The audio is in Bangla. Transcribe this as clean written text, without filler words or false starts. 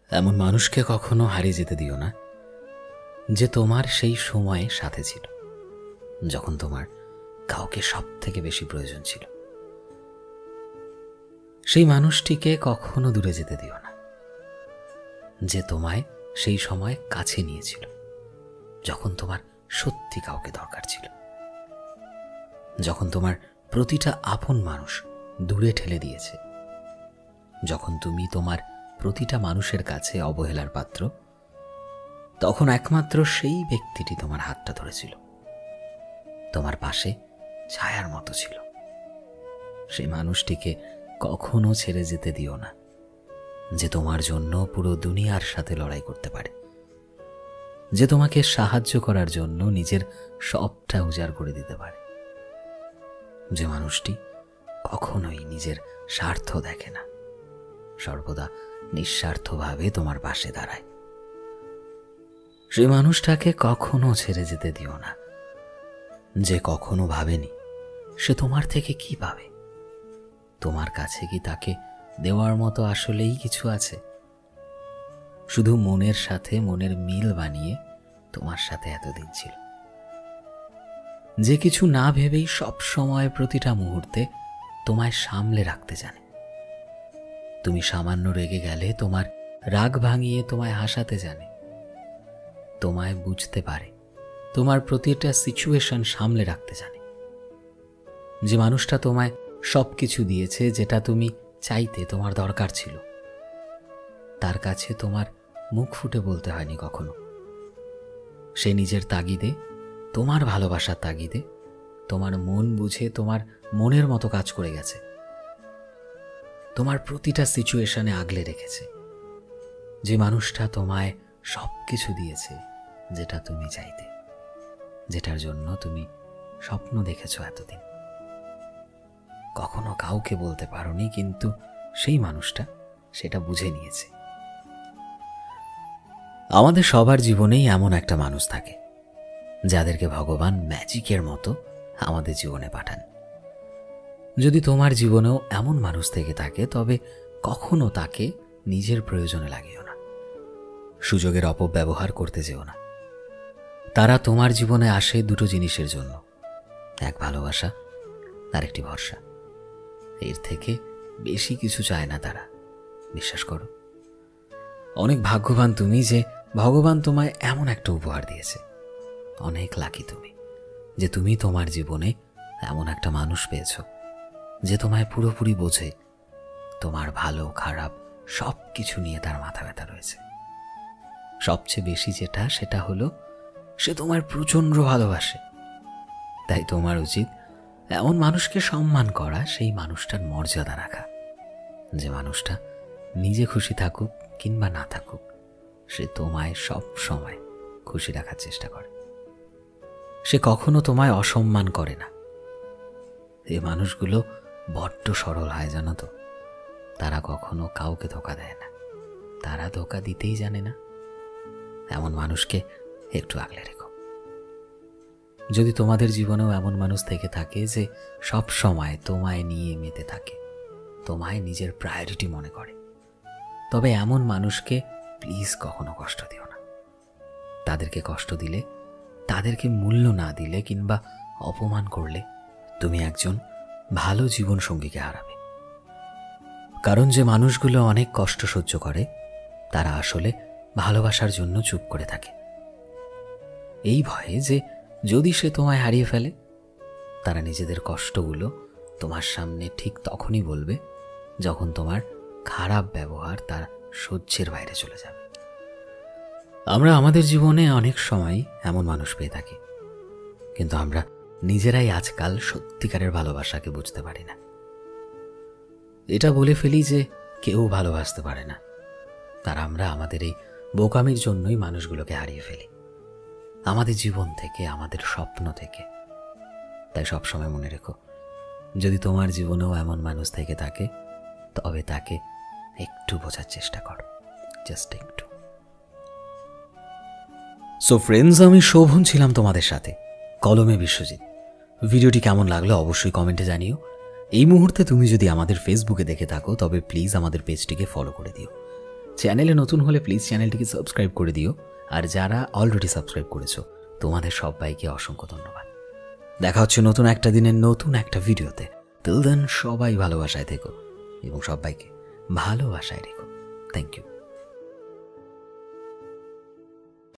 এমন মানুষকে কখনো হারিয়ে যেতে দিও না যে তোমার সেই সময়ে সাথে ছিল, যখন তোমার কাউকে সব থেকে বেশি প্রয়োজন ছিল। সেই মানুষটিকে কখনো দূরে যেতে দিও না যে তোমায় সেই সময় কাছে নিয়েছিল, যখন তোমার সত্যি কাউকে দরকার ছিল, যখন তোমার প্রতিটা আপন মানুষ দূরে ঠেলে দিয়েছে, যখন তুমি তোমার প্রতিটা মানুষের কাছে অবহেলার পাত্র, তখন একমাত্র সেই ব্যক্তিটি তোমার হাতটা ধরেছিল, তোমার পাশে ছায়ার মতো ছিল। সেই মানুষটিকে কখনো ছেড়ে যেতে দিও না যে তোমার জন্য পুরো দুনিয়ার সাথে লড়াই করতে পারে, যে তোমাকে সাহায্য করার জন্য নিজের সবটা উজাড় করে দিতে পারে, যে মানুষটি কখনোই নিজের স্বার্থ দেখে না, সর্বদা নিঃস্বার্থভাবে তোমার পাশে দাঁড়ায়। সেই মানুষটাকে কখনো ছেড়ে যেতে দিও না যে কখনো ভাবেনি সে তোমার থেকে কি পাবে, তোমার কাছে কি তাকে দেওয়ার মতো আসলেই কিছু আছে। শুধু মনের সাথে মনের মিল বানিয়ে তোমার সাথে এতদিন ছিল, যে কিছু না ভেবেই সব সময় প্রতিটা মুহূর্তে তোমায় সামলে রাখতে জানে। তুমি সামান্য রেগে গেলে তোমার রাগ ভাঙিয়ে তোমায় হাসাতে জানে, তোমায় বুঝতে পারে, তোমার প্রতিটা সিচুয়েশন সামলে রাখতে জানে। যে মানুষটা তোমায় সব কিছু দিয়েছে যেটা তুমি চাইতে তোমার দরকার ছিল, তার কাছে তোমার মুখ ফুটে বলতে হয়নি কখনো। সে নিজের তাগিদে, তোমার ভালোবাসার তাগিদে, তোমার মন বুঝে তোমার মনের মতো কাজ করে গেছে, তোমার প্রতিটা সিচুয়েশনে আগলে রেখেছে। যে মানুষটা তোমায় সব কিছু দিয়েছে যেটা তুমি চাইতে, যেটার জন্য তুমি স্বপ্ন দেখেছো এতদিন, কখনো কাউকে বলতে পারোনি, কিন্তু সেই মানুষটা সেটা বুঝে নিয়েছে। আমাদের সবার জীবনেই এমন একটা মানুষ থাকে যাদেরকে ভগবান ম্যাজিকের মতো আমাদের জীবনে পাঠান। যদি তোমার জীবনেও এমন মানুষ থেকে থাকে, তবে কখনো তাকে নিজের প্রয়োজনে লাগিও না, সুযোগের অপব্যবহার করতে যেও না। তারা তোমার জীবনে আসে দুটো জিনিসের জন্য, এক ভালোবাসা আর একটি ভরসা। এর থেকে বেশি কিছু চায় না তারা, বিশ্বাস করো। অনেক ভাগ্যবান তুমি যে ভগবান তোমায় এমন একটা উপহার দিয়েছে। অনেক লাকি তুমি যে তুমি তোমার জীবনে এমন একটা মানুষ পেয়েছো যে তোমায় পুরোপুরি বোঝে, তোমার ভালো খারাপ সব কিছু নিয়ে তার মাথা ব্যথা রয়েছে। সবচেয়ে বেশি যেটা, সেটা হলো সে তোমার প্রচণ্ড ভালোবাসে। তাই তোমার উচিত এমন মানুষকে সম্মান করা, সেই মানুষটার মর্যাদা রাখা। যে মানুষটা নিজে খুশি থাকুক কিংবা না থাকুক, সে তোমায় সব সময় খুশি রাখার চেষ্টা করে। সে কখনো তোমায় অসম্মান করে না। এই মানুষগুলো বড্ড সরল হয়, জানো তো। তারা কখনো কাউকে ধোঁকা দেয় না, তারা ধোঁকা দিতেই জানে না। এমন মানুষকে একটু আগলে রেখো। যদি তোমাদের জীবনেও এমন মানুষ থেকে থাকে যে সব সময় তোমায় নিয়ে মেতে থাকে, তোমায় নিজের প্রায়োরিটি মনে করে, তবে এমন মানুষকে প্লিজ কখনো কষ্ট দিও না। তাদেরকে কষ্ট দিলে, তাদেরকে মূল্য না দিলে কিংবা অপমান করলে তুমি একজন ভালো জীবন সঙ্গীকে হারাবে। কারণ যে মানুষগুলো অনেক কষ্ট সহ্য করে, তারা আসলে ভালোবাসার জন্য চুপ করে থাকে, এই ভয়ে যে যদি সে তোমায় হারিয়ে ফেলে, তারা নিজেদের কষ্টগুলো তোমার সামনে ঠিক তখনই বলবে যখন তোমার খারাপ ব্যবহার তার সহ্যের বাইরে চলে যাবে। আমরা আমাদের জীবনে অনেক সময় এমন মানুষ পেয়ে থাকি, কিন্তু আমরা নিজেরাই আজকাল সত্যিকারের ভালোবাসাকে বুঝতে পারি না। এটা বলে ফেলি যে কেউ ভালোবাসতে পারে না, তার আমরা আমাদের এই বোকামির জন্যই মানুষগুলোকে হারিয়ে ফেলি, আমাদের জীবন থেকে, আমাদের স্বপ্ন থেকে। তাই সবসময় মনে রেখো, যদি তোমার জীবনেও এমন মানুষ থেকে থাকে, তবে তাকে একটু বোঝার চেষ্টা করো, জাস্ট একটু। সো ফ্রেন্ডস, আমি শোভন ছিলাম তোমাদের সাথে, কলমে বিশ্বজিৎ। ভিডিওটি কেমন লাগলো অবশ্যই কমেন্টে জানিও। এই মুহূর্তে তুমি যদি আমাদের ফেসবুকে দেখে থাকো, তবে প্লিজ আমাদের পেজটিকে ফলো করে দিও। চ্যানেলে নতুন হলে প্লিজ চ্যানেলটিকে সাবস্ক্রাইব করে দিও, আর যারা অলরেডি সাবস্ক্রাইব করেছো তোমাদের সবাইকে অসংখ্য ধন্যবাদ। দেখা হচ্ছে নতুন একটা দিনের নতুন একটা ভিডিওতে। টিল দেন সবাই ভালোবাসায় থেকো এবং সবাইকে ভালোবাসায় রেখো। Thank you.